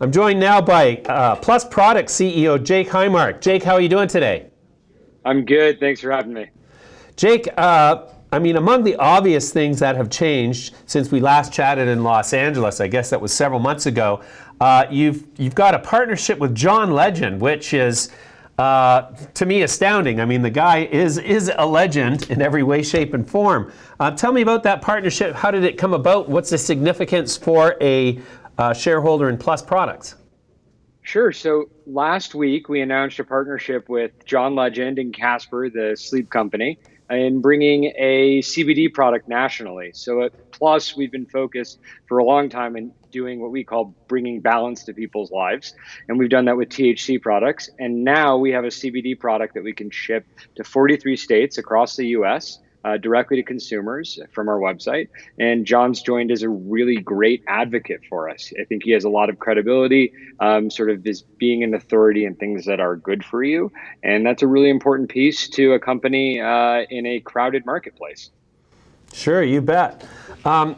I'm joined now by Plus Product CEO Jake Heimark. Jake, how are you doing today? I'm good. Thanks for having me. Jake, among the obvious things that have changed since we last chatted in Los Angeles, I guess that was several months ago, you've got a partnership with John Legend, which is, to me, astounding. I mean, the guy is a legend in every way, shape, and form. Tell me about that partnership. How did it come about? What's the significance for a shareholder in Plus Products? Sure. So last week we announced a partnership with John Legend and Casper, the sleep company, in bringing a CBD product nationally. So at Plus, we've been focused for a long time in doing what we call bringing balance to people's lives. And we've done that with THC products. And now we have a CBD product that we can ship to 43 states across the US. Directly to consumers from our website. And John's joined as a really great advocate for us. I think he has a lot of credibility, sort of as being an authority in things that are good for you. And that's a really important piece to a company in a crowded marketplace. Sure, you bet.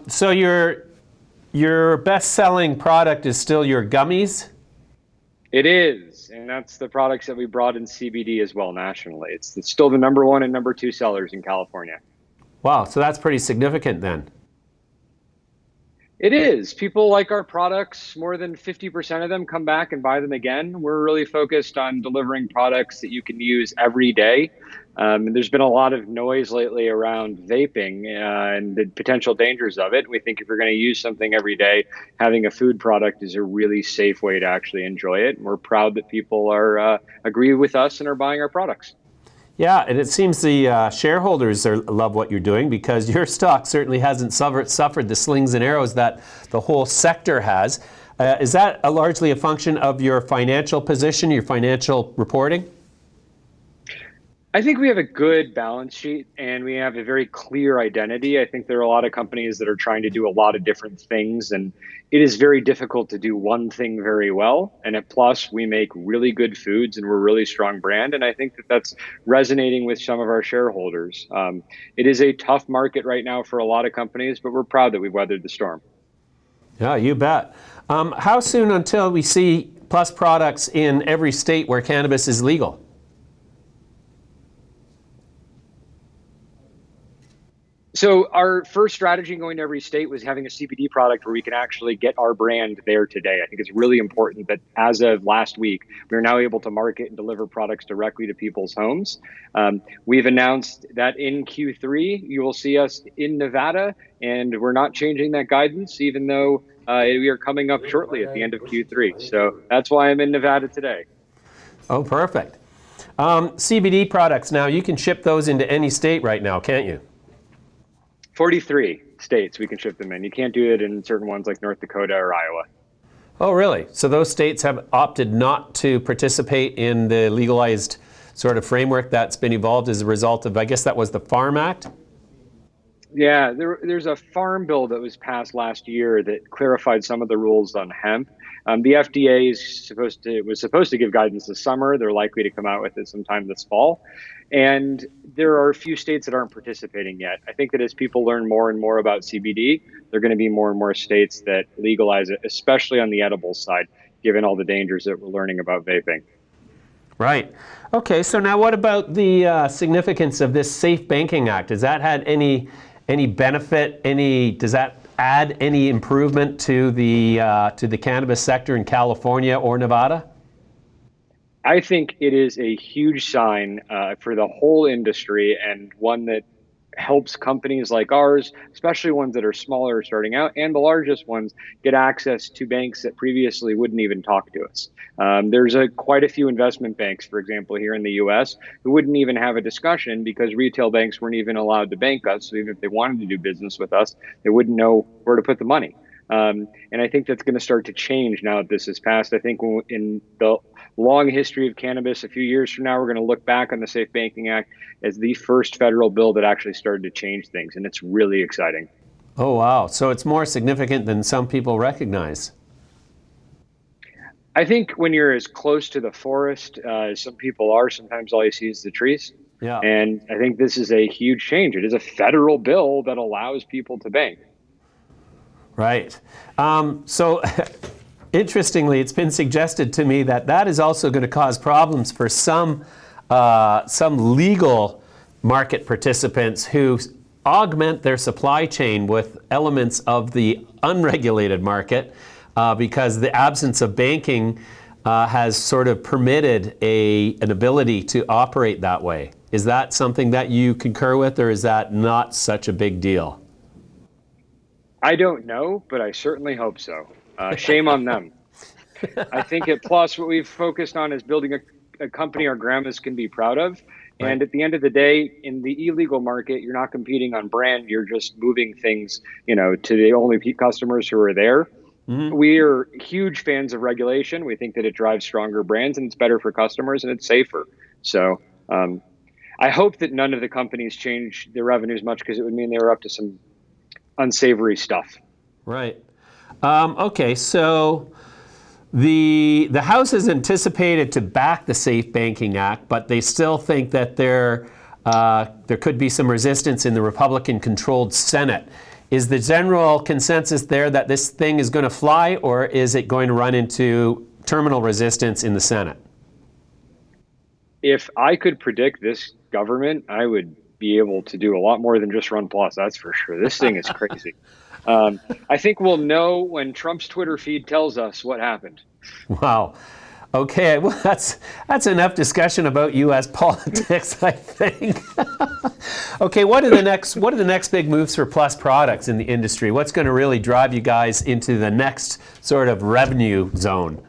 So your best-selling product is still your gummies? It is, and that's the products that we brought in CBD as well nationally. It's still the number one and number two sellers in California. Wow, so that's pretty significant then. It is. People like our products. More than 50% of them come back and buy them again. We're really focused on delivering products that you can use every day. And there's been a lot of noise lately around vaping and the potential dangers of it. We think if you're going to use something every day, having a food product is a really safe way to actually enjoy it. And we're proud that people are agree with us and are buying our products. Yeah, and it seems the shareholders love what you're doing because your stock certainly hasn't suffered the slings and arrows that the whole sector has. Is that largely a function of your financial position, your financial reporting? I think we have a good balance sheet and we have a very clear identity. I think there are a lot of companies that are trying to do a lot of different things, and it is very difficult to do one thing very well. And at Plus, we make really good foods and we're a really strong brand. And I think that that's resonating with some of our shareholders. It is a tough market right now for a lot of companies, but we're proud that we've weathered the storm. Yeah, you bet. How soon until we see Plus products in every state where cannabis is legal? So our first strategy going to every state was having a CBD product where we can actually get our brand there today. I think it's really important that as of last week, we're now able to market and deliver products directly to people's homes. We've announced that in Q3, you will see us in Nevada, and we're not changing that guidance, even though we are coming up shortly at the end of Q3. So that's why I'm in Nevada today. Oh, perfect. CBD products, now you can ship those into any state right now, can't you? 43 states we can ship them in. You can't do it in certain ones like North Dakota or Iowa. Oh, really? So those states have opted not to participate in the legalized sort of framework that's been evolved as a result of, I guess that was the Farm Act? Yeah, there's a farm bill that was passed last year that clarified some of the rules on hemp. The FDA was supposed to give guidance this summer. They're likely to come out with it sometime this fall. And there are a few states that aren't participating yet. I think that as people learn more and more about CBD, there are going to be more and more states that legalize it, especially on the edible side, given all the dangers that we're learning about vaping. Right. Okay, so now what about the significance of this Safe Banking Act? Has that had any benefit? Does that add any improvement to the cannabis sector in California or Nevada? I think it is a huge sign for the whole industry, and one that helps companies like ours, especially ones that are smaller starting out, and the largest ones, get access to banks that previously wouldn't even talk to us. There's quite a few investment banks, for example, here in the US, who wouldn't even have a discussion because retail banks weren't even allowed to bank us. So even if they wanted to do business with us, they wouldn't know where to put the money. And I think that's going to start to change now that this is passed. I think in the long history of cannabis, a few years from now, we're going to look back on the Safe Banking Act as the first federal bill that actually started to change things. And it's really exciting. Oh, wow. So it's more significant than some people recognize. I think when you're as close to the forest as some people are, sometimes all you see is the trees. Yeah. And I think this is a huge change. It is a federal bill that allows people to bank. Right. So Interestingly, it's been suggested to me that that is also going to cause problems for some legal market participants who augment their supply chain with elements of the unregulated market because the absence of banking has sort of permitted an ability to operate that way. Is that something that you concur with, or is that not such a big deal? I don't know, but I certainly hope so. Shame on them. I think at Plus, what we've focused on is building a company our grandmas can be proud of. Right. And at the end of the day, in the illegal market, you're not competing on brand. You're just moving things, to the only customers who are there. Mm-hmm. We are huge fans of regulation. We think that it drives stronger brands and it's better for customers and it's safer. So I hope that none of the companies change their revenues much, because it would mean they were up to some unsavory stuff. Right. Okay, so the House is anticipated to back the Safe Banking Act, but they still think that there could be some resistance in the Republican-controlled Senate. Is the general consensus there that this thing is going to fly, or is it going to run into terminal resistance in the Senate? If I could predict this government, I would be able to do a lot more than just run Plus, that's for sure. This thing is crazy. I think we'll know when Trump's Twitter feed tells us what happened. Wow. Okay, well, that's enough discussion about U.S. politics, I think. Okay, what are the next big moves for Plus products in the industry? What's going to really drive you guys into the next sort of revenue zone?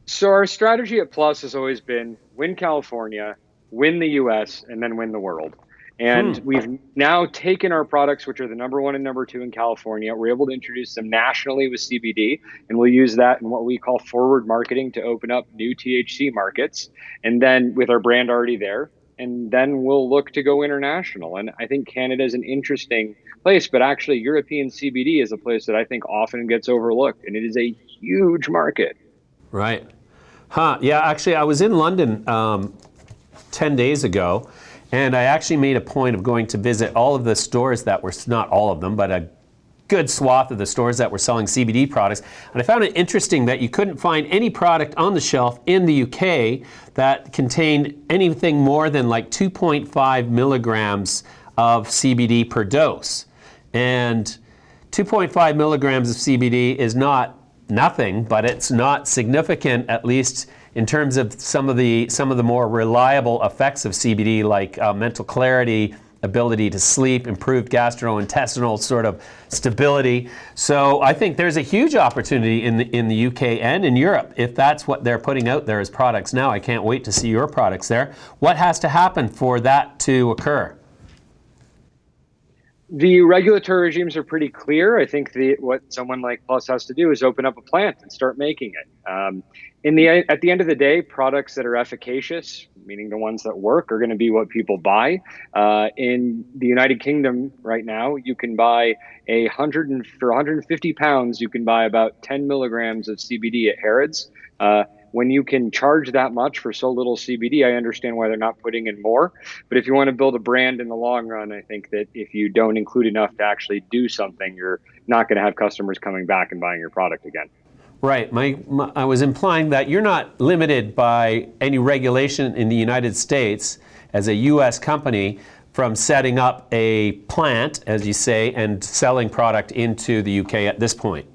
So our strategy at Plus has always been win California, win the U.S., and then win the world. And we've now taken our products, which are the number 1 and number 2 in California. We're able to introduce them nationally with CBD, and we'll use that in what we call forward marketing to open up new THC markets. And then with our brand already there, and then we'll look to go international. And I think Canada is an interesting place, but actually European CBD is a place that I think often gets overlooked, and it is a huge market. Right. Yeah, actually, I was in London 10 days ago, and I actually made a point of going to visit all of the stores that were, not all of them, but a good swath of the stores that were selling CBD products. And I found it interesting that you couldn't find any product on the shelf in the UK that contained anything more than like 2.5 milligrams of CBD per dose. And 2.5 milligrams of CBD is not nothing, but it's not significant, at least in terms of some of the more reliable effects of CBD, like mental clarity, ability to sleep, improved gastrointestinal sort of stability. So I think there's a huge opportunity in the UK and in Europe if that's what they're putting out there as products now. I can't wait to see your products there. What has to happen for that to occur? The regulatory regimes are pretty clear. I think what someone like Plus has to do is open up a plant and start making it. At the end of the day, products that are efficacious, meaning the ones that work, are going to be what people buy. In the United Kingdom right now, you can buy for 150 pounds, you can buy about 10 milligrams of CBD at Harrods. When you can charge that much for so little CBD, I understand why they're not putting in more. But if you want to build a brand in the long run, I think that if you don't include enough to actually do something, you're not going to have customers coming back and buying your product again. Right. I was implying that you're not limited by any regulation in the United States as a U.S. company from setting up a plant, as you say, and selling product into the UK at this point.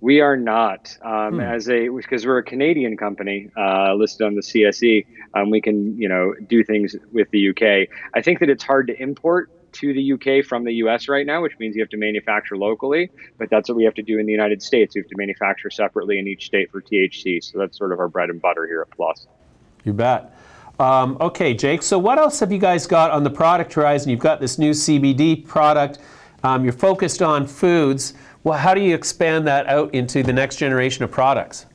We are not, because we're a Canadian company listed on the CSE. We can, do things with the UK. I think that it's hard to import to the UK from the US right now, which means you have to manufacture locally. But that's what we have to do in the United States. We have to manufacture separately in each state for THC. So that's sort of our bread and butter here at Plus. You bet. Okay, Jake. So what else have you guys got on the product horizon? You've got this new CBD product. You're focused on foods. Well, how do you expand that out into the next generation of products?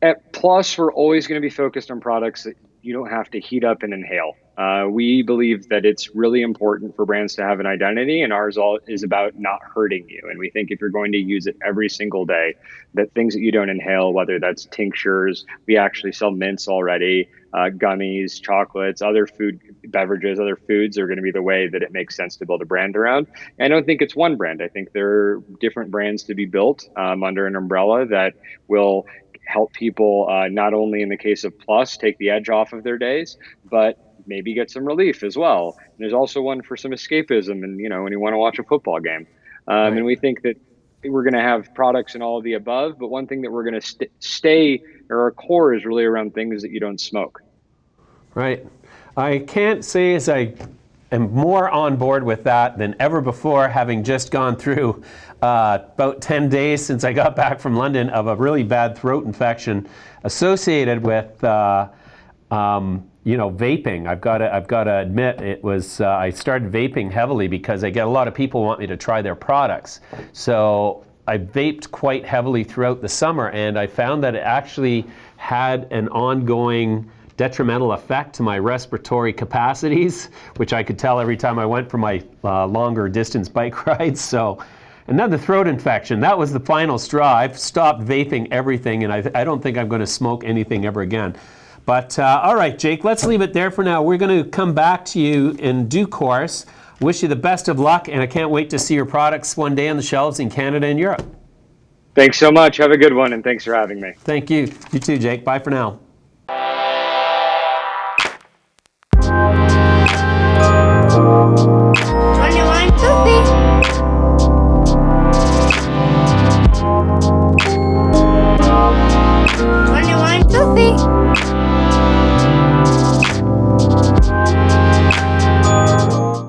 At Plus, we're always going to be focused on products that you don't have to heat up and inhale. We believe that it's really important for brands to have an identity, and ours all is about not hurting you. And we think if you're going to use it every single day, that things that you don't inhale, whether that's tinctures, we actually sell mints already, gummies, chocolates, other food, beverages, other foods are going to be the way that it makes sense to build a brand around. And I don't think it's one brand. I think there are different brands to be built under an umbrella that will help people, not only in the case of Plus, take the edge off of their days, but maybe get some relief as well. And there's also one for some escapism, and when you want to watch a football game. Right. And we think that we're going to have products in all of the above, but one thing that we're going to stay, or our core is really around things that you don't smoke. Right. I can't say as I am more on board with that than ever before, having just gone through about 10 days since I got back from London of a really bad throat infection associated with vaping. I've got to admit, it was I started vaping heavily because I get a lot of people want me to try their products. So I vaped quite heavily throughout the summer, and I found that it actually had an ongoing detrimental effect to my respiratory capacities, which I could tell every time I went for my longer distance bike rides. So, and then the throat infection, that was the final straw. I've stopped vaping everything, and I don't think I'm going to smoke anything ever again. But all right, Jake, let's leave it there for now. We're going to come back to you in due course. Wish you the best of luck, and I can't wait to see your products one day on the shelves in Canada and Europe. Thanks so much. Have a good one, and thanks for having me. Thank you. You too, Jake. Bye for now.